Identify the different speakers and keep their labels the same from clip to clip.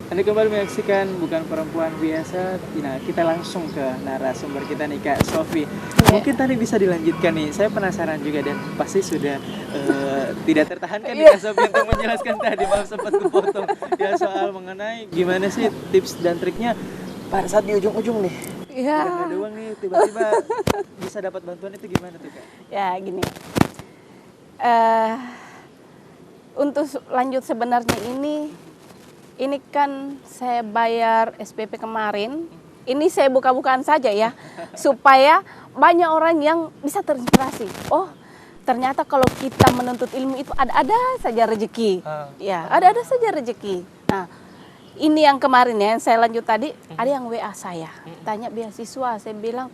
Speaker 1: Anda kembali menyaksikan Bukan Perempuan Biasa. Nah, kita langsung ke narasumber kita nih, Kak Sofi. Mungkin tadi bisa dilanjutkan nih. Saya penasaran juga dan pasti sudah tidak tertahankan nih Kak Sofi untuk menjelaskan tadi, maaf sempat kepotong ya, soal mengenai gimana sih tips dan triknya pada saat di ujung-ujung nih.
Speaker 2: Iya.
Speaker 1: Udah doang nih tiba-tiba bisa dapat bantuan, itu gimana tuh, Kak?
Speaker 2: Ya gini. Untuk lanjut sebenarnya ini kan saya bayar SPP kemarin. Ini saya buka-bukaan saja ya, supaya banyak orang yang bisa terinspirasi. Oh, ternyata kalau kita menuntut ilmu itu ada saja rezeki. Ya, ada saja rezeki. Nah, ini yang kemarin ya, yang saya lanjut tadi, ada yang WA saya, tanya beasiswa. Saya bilang,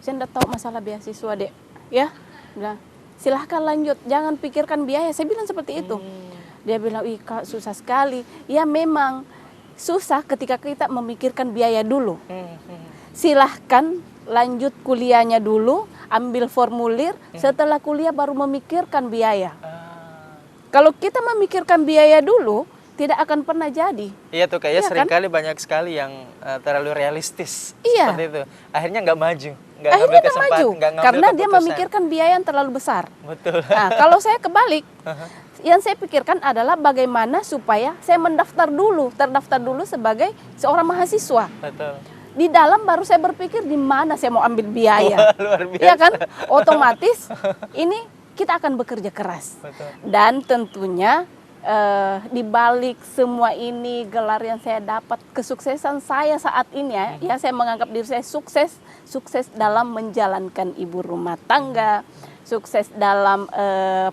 Speaker 2: saya tidak tahu masalah beasiswa, Dek. Ya, bilang, silahkan lanjut, jangan pikirkan biaya. Saya bilang seperti itu. Dia bilang, ih Kak, susah sekali. Ya memang susah ketika kita memikirkan biaya dulu. Silahkan lanjut kuliahnya dulu, ambil formulir, setelah kuliah baru memikirkan biaya. Kalau kita memikirkan biaya dulu, tidak akan pernah jadi.
Speaker 1: Iya tuh, kayaknya
Speaker 2: Iya
Speaker 1: seringkali banyak sekali yang terlalu realistis seperti itu. Akhirnya nggak maju,
Speaker 2: Akhirnya nggak maju, karena dia
Speaker 1: keputusan.
Speaker 2: memikirkan biaya yang terlalu besar.
Speaker 1: Betul.
Speaker 2: Nah, kalau saya kebalik, yang saya pikirkan adalah bagaimana supaya saya terdaftar dulu sebagai seorang mahasiswa.
Speaker 1: Betul.
Speaker 2: Di dalam baru saya berpikir di mana saya mau ambil biaya.
Speaker 1: Wah, luar biasa.
Speaker 2: Iya kan? Otomatis ini kita akan bekerja keras.
Speaker 1: Betul.
Speaker 2: Dan tentunya di balik semua ini, gelar yang saya dapat, kesuksesan saya saat ini ya saya menganggap diri saya sukses dalam menjalankan ibu rumah tangga, sukses dalam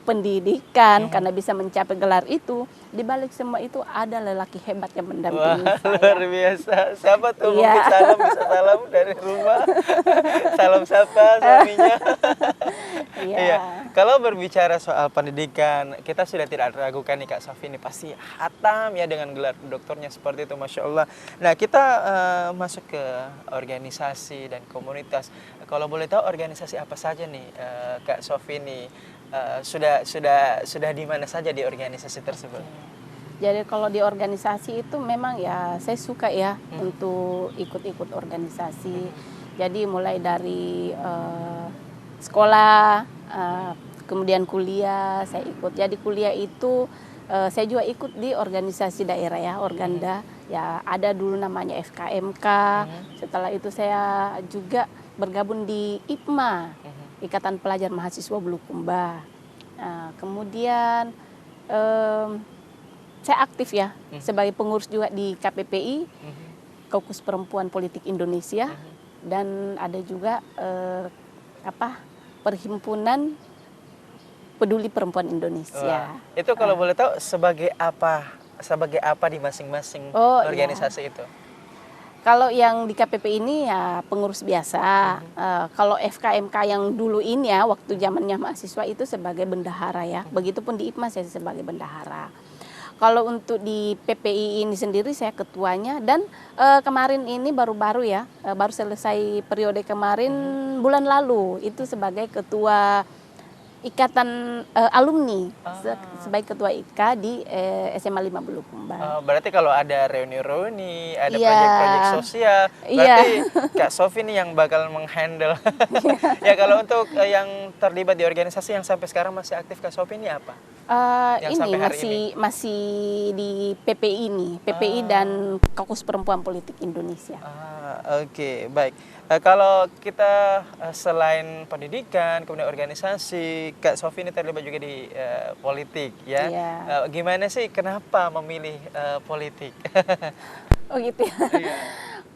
Speaker 2: pendidikan karena bisa mencapai gelar itu. Di balik semua itu ada lelaki hebat yang mendampingi saya.
Speaker 1: Luar biasa. Siapa tuh?
Speaker 2: Iya.
Speaker 1: Mungkin bisa salam dari rumah. Salam sapa suaminya. Iya. Kalau berbicara soal pendidikan, kita sudah tidak ragukan nih Kak Sofi ini pasti hatam ya dengan gelar doktornya seperti itu, Masya Allah. Nah, kita masuk ke organisasi dan komunitas. Kalau boleh tahu organisasi apa saja nih Kak Sofi ini sudah di mana saja di organisasi tersebut?
Speaker 2: Jadi kalau di organisasi itu memang ya saya suka ya untuk ikut-ikut organisasi. Jadi mulai dari sekolah, kemudian kuliah saya ikut. Jadi kuliah itu saya juga ikut di organisasi daerah ya, Organda. Ya ada dulu namanya FKMK. Setelah itu saya juga bergabung di IPMA, Ikatan Pelajar Mahasiswa Bulukumba. Nah, kemudian saya aktif ya sebagai pengurus juga di KPPI, Kaukus Perempuan Politik Indonesia, dan ada juga Perhimpunan Peduli Perempuan Indonesia.
Speaker 1: Itu kalau boleh tahu sebagai apa di masing-masing organisasi itu?
Speaker 2: Kalau yang di KPP ini ya pengurus biasa. Kalau FKMK yang dulu ini ya, waktu zamannya mahasiswa itu sebagai bendahara ya. Begitupun di IPMA saya sebagai bendahara. Kalau untuk di PPI ini sendiri saya ketuanya, dan kemarin ini baru-baru ya, baru selesai periode kemarin bulan lalu itu sebagai ketua Ikatan Alumni, sebagai ketua IKA di SMA 5 Bulukumba.
Speaker 1: Berarti kalau ada reuni-reuni, ada proyek-proyek sosial, berarti Kak Sofi ini yang bakal menghandle. Ya, kalau untuk yang terlibat di organisasi yang sampai sekarang masih aktif Kak Sofi ini apa?
Speaker 2: Ini masih di PPI ini, PPI dan Kaukus Perempuan Politik Indonesia.
Speaker 1: Oke, baik. Kalau kita selain pendidikan, kemudian organisasi, Kak Sofi ini terlibat juga di politik ya. Gimana sih kenapa memilih politik?
Speaker 2: Oh gitu ya.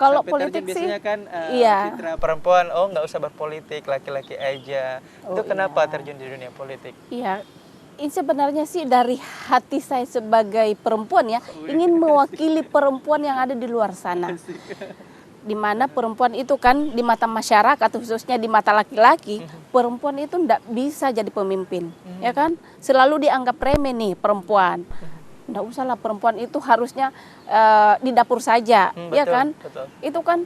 Speaker 2: Kalau politik sih
Speaker 1: biasanya kan citra perempuan, nggak usah berpolitik, laki-laki aja. Itu kenapa terjun di dunia politik?
Speaker 2: Iya. Ini sebenarnya sih dari hati saya sebagai perempuan ya, ingin mewakili perempuan yang ada di luar sana. Di mana perempuan itu kan di mata masyarakat, khususnya di mata laki-laki, perempuan itu tidak bisa jadi pemimpin, ya kan? Selalu dianggap remeh nih perempuan. Tidak usahlah, perempuan itu harusnya di dapur saja, ya kan?
Speaker 1: Betul.
Speaker 2: Itu kan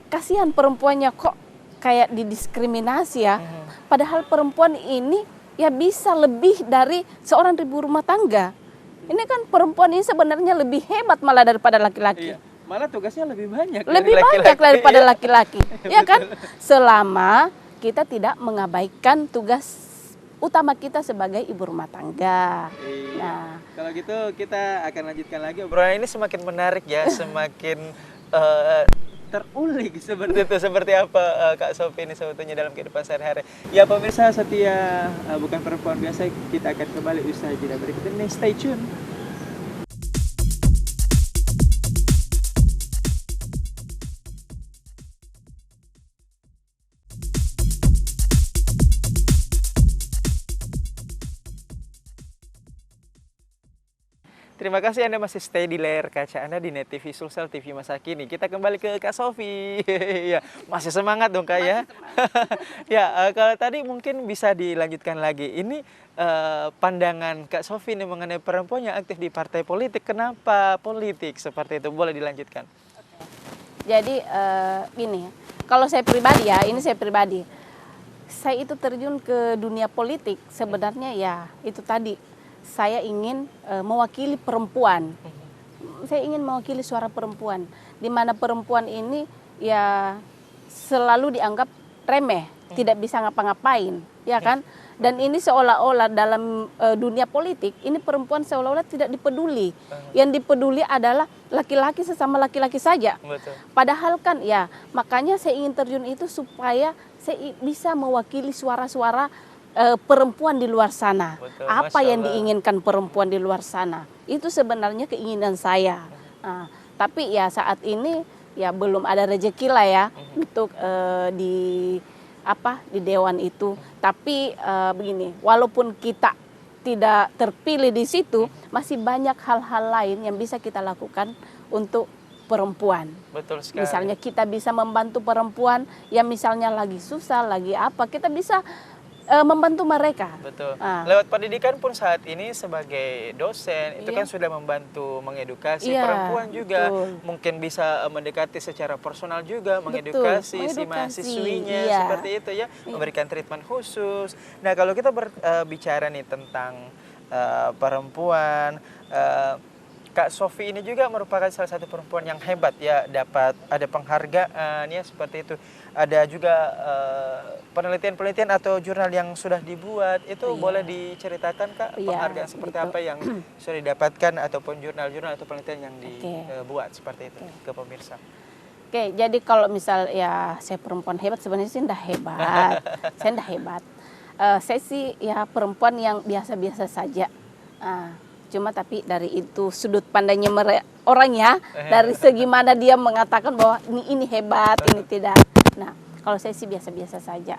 Speaker 2: kasihan perempuannya kok kayak didiskriminasi ya. Padahal perempuan ini ya bisa lebih dari seorang ibu rumah tangga, Ini kan perempuan ini sebenarnya lebih hebat malah daripada laki-laki.
Speaker 1: Iya. Malah tugasnya lebih banyak
Speaker 2: Lebih banyak daripada laki-laki. Ya kan? Selama kita tidak mengabaikan tugas utama kita sebagai ibu rumah tangga.
Speaker 1: Iya.
Speaker 2: Nah,
Speaker 1: Kalau gitu kita akan lanjutkan lagi obrolan ini semakin menarik ya, semakin terulik seperti itu. Seperti apa Kak Sofi ini sebetulnya dalam kehidupan sehari-hari. Ya pemirsa setia bukan perempuan biasa, kita akan kembali usai jeda berikut ini. Stay tune. Terima kasih Anda masih stay di layar kaca Anda di Net TV Sulsel TV masa kini. Kita kembali ke Kak Sofi. Ya, masih semangat dong Kak ya. Ya, kalau tadi mungkin bisa dilanjutkan lagi. Ini pandangan Kak Sofi ini mengenai perempuan yang aktif di partai politik. Kenapa politik seperti itu? Boleh dilanjutkan.
Speaker 2: jadi gini, kalau saya pribadi ya, ini saya pribadi. Saya itu terjun ke dunia politik sebenarnya ya itu tadi. Saya ingin mewakili perempuan. Saya ingin mewakili suara perempuan. Di mana perempuan ini ya selalu dianggap remeh, tidak bisa ngapa-ngapain, ya kan? Dan ini seolah-olah dalam dunia politik, ini perempuan seolah-olah tidak dipeduli. Yang dipeduli adalah laki-laki sesama laki-laki saja.
Speaker 1: Betul.
Speaker 2: Padahal kan ya, makanya saya ingin terjun itu supaya saya bisa mewakili suara-suara perempuan di luar sana.
Speaker 1: Betul,
Speaker 2: Apa
Speaker 1: Masya
Speaker 2: yang
Speaker 1: Allah.
Speaker 2: diinginkan perempuan di luar sana? Itu sebenarnya keinginan saya. Nah, tapi ya saat ini ya belum ada rezeki lah ya untuk di dewan itu. Tapi begini, walaupun kita tidak terpilih di situ, masih banyak hal-hal lain yang bisa kita lakukan untuk perempuan.
Speaker 1: Betul sekali.
Speaker 2: Misalnya kita bisa membantu perempuan yang misalnya lagi susah, lagi apa, kita bisa membantu mereka.
Speaker 1: Betul.
Speaker 2: Ah.
Speaker 1: Lewat pendidikan pun saat ini sebagai dosen itu
Speaker 2: Iya.
Speaker 1: kan sudah membantu mengedukasi
Speaker 2: Iya,
Speaker 1: perempuan juga,
Speaker 2: betul.
Speaker 1: mungkin bisa mendekati secara personal juga, mengedukasi si mahasiswinya
Speaker 2: iya.
Speaker 1: seperti itu ya, memberikan treatment khusus. Nah kalau kita berbicara nih tentang perempuan, Kak Sofi ini juga merupakan salah satu perempuan yang hebat ya, dapat ada penghargaan ya seperti itu. Ada juga penelitian-penelitian atau jurnal yang sudah dibuat. Itu boleh diceritakan Kak
Speaker 2: Iya,
Speaker 1: penghargaan seperti
Speaker 2: gitu.
Speaker 1: apa yang sudah didapatkan ataupun jurnal-jurnal atau penelitian yang
Speaker 2: Oke.
Speaker 1: dibuat seperti itu ke pemirsa.
Speaker 2: Oke, jadi kalau misal ya saya perempuan hebat, sebenarnya sih enggak hebat. Saya enggak hebat. Saya sih ya perempuan yang biasa-biasa saja. Cuma tapi dari itu sudut pandangnya orang ya, dari segi mana dia mengatakan bahwa ini hebat, ini tidak. Nah, kalau saya sih biasa-biasa saja.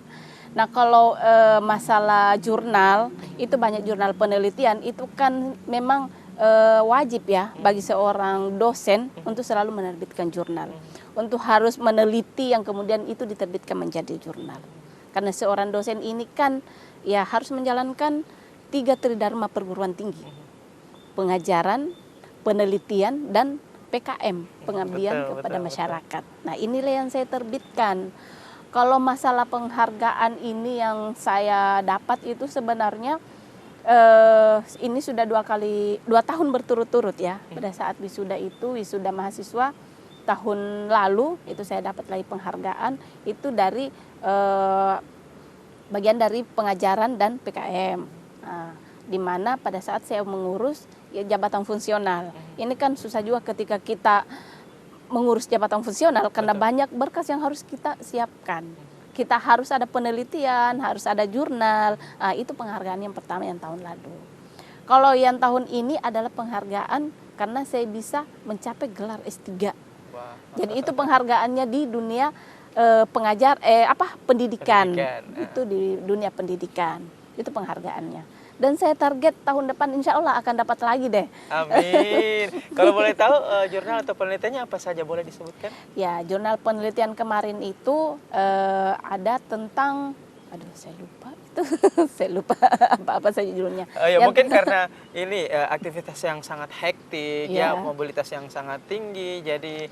Speaker 2: Nah, kalau masalah jurnal, itu banyak jurnal penelitian, itu kan memang wajib ya bagi seorang dosen untuk selalu menerbitkan jurnal. Untuk harus meneliti yang kemudian itu diterbitkan menjadi jurnal. Karena seorang dosen ini kan ya harus menjalankan 3 tridharma perguruan tinggi. Pengajaran, penelitian, dan PKM, pengabdian kepada masyarakat. Nah, inilah yang saya terbitkan. Kalau masalah penghargaan ini yang saya dapat itu sebenarnya ini sudah 2 tahun berturut-turut ya. Pada saat wisuda itu, wisuda mahasiswa tahun lalu itu saya dapat lagi penghargaan itu dari bagian dari pengajaran dan PKM. Nah, di mana pada saat saya mengurus ya, jabatan fungsional. Ini kan susah juga ketika kita mengurus jabatan fungsional karena banyak berkas yang harus kita siapkan. Kita harus ada penelitian, harus ada jurnal. Nah, itu penghargaan yang pertama yang tahun lalu. Kalau yang tahun ini adalah penghargaan karena saya bisa mencapai gelar S3.
Speaker 1: Wah.
Speaker 2: Jadi itu penghargaannya di dunia pendidikan. Itu di dunia pendidikan. Itu penghargaannya. Dan saya target tahun depan insya Allah akan dapat lagi deh.
Speaker 1: Amin. Kalau boleh tahu jurnal atau penelitiannya apa saja boleh disebutkan?
Speaker 2: Ya, jurnal penelitian kemarin itu ada tentang, aduh saya lupa itu, saya lupa apa saja judulnya.
Speaker 1: Ya mungkin karena ini aktivitas yang sangat hektik,
Speaker 2: Ya.
Speaker 1: ya mobilitas yang sangat tinggi, jadi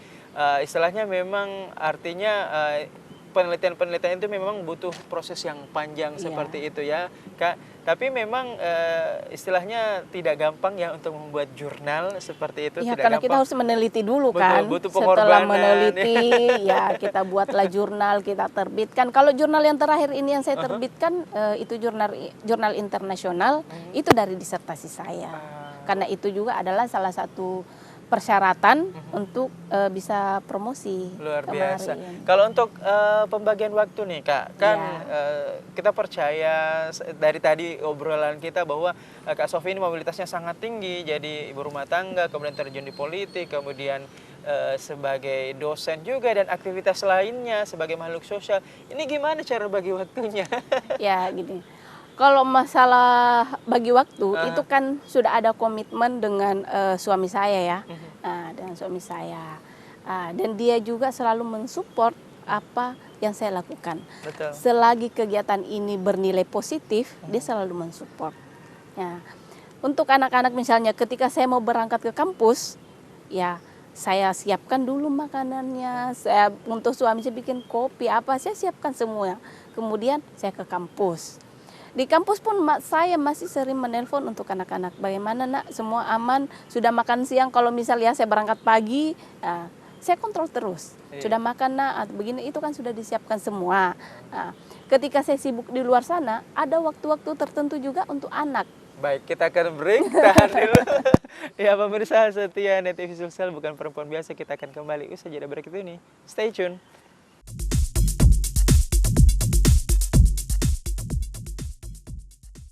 Speaker 1: istilahnya memang artinya penelitian-penelitian itu memang butuh proses yang panjang seperti itu ya, Kak. Tapi memang istilahnya tidak gampang ya untuk membuat jurnal seperti itu.
Speaker 2: Ya,
Speaker 1: tidak
Speaker 2: karena
Speaker 1: gampang.
Speaker 2: kita harus meneliti dulu
Speaker 1: Betul,
Speaker 2: kan.
Speaker 1: butuh
Speaker 2: Setelah
Speaker 1: pengorbanan.
Speaker 2: meneliti, ya kita buatlah jurnal, kita terbitkan. Kalau jurnal yang terakhir ini yang saya terbitkan itu jurnal internasional, itu dari disertasi saya. Karena itu juga adalah salah satu persyaratan untuk bisa promosi.
Speaker 1: Luar biasa.
Speaker 2: kemarin.
Speaker 1: Kalau untuk pembagian waktu nih Kak, kan kita percaya dari tadi obrolan kita bahwa Kak Sofi ini mobilitasnya sangat tinggi, jadi ibu rumah tangga, kemudian terjun di politik, kemudian sebagai dosen juga dan aktivitas lainnya sebagai makhluk sosial. Ini gimana cara bagi waktunya?
Speaker 2: Ya gini, kalau masalah bagi waktu itu kan sudah ada komitmen dengan suami saya ya, dengan suami saya, dan dia juga selalu mensupport apa yang saya lakukan.
Speaker 1: Betul.
Speaker 2: Selagi kegiatan ini bernilai positif, dia selalu mensupport. Ya, untuk anak-anak misalnya, ketika saya mau berangkat ke kampus, ya saya siapkan dulu makanannya. Untuk suami saya bikin kopi apa, saya siapkan semua. Kemudian saya ke kampus. Di kampus pun saya masih sering menelpon untuk anak-anak. Bagaimana nak, semua aman? Sudah makan siang? Kalau misalnya saya berangkat pagi, saya kontrol terus. Sudah makan nak? Atau begini, itu kan sudah disiapkan semua. Ketika saya sibuk di luar sana, ada waktu-waktu tertentu juga untuk anak.
Speaker 1: Baik, kita akan break, tahan dulu. Ya pemirsa setia NET TV Sulsel bukan perempuan biasa, kita akan kembali usai jeda berikut ini. Stay tune.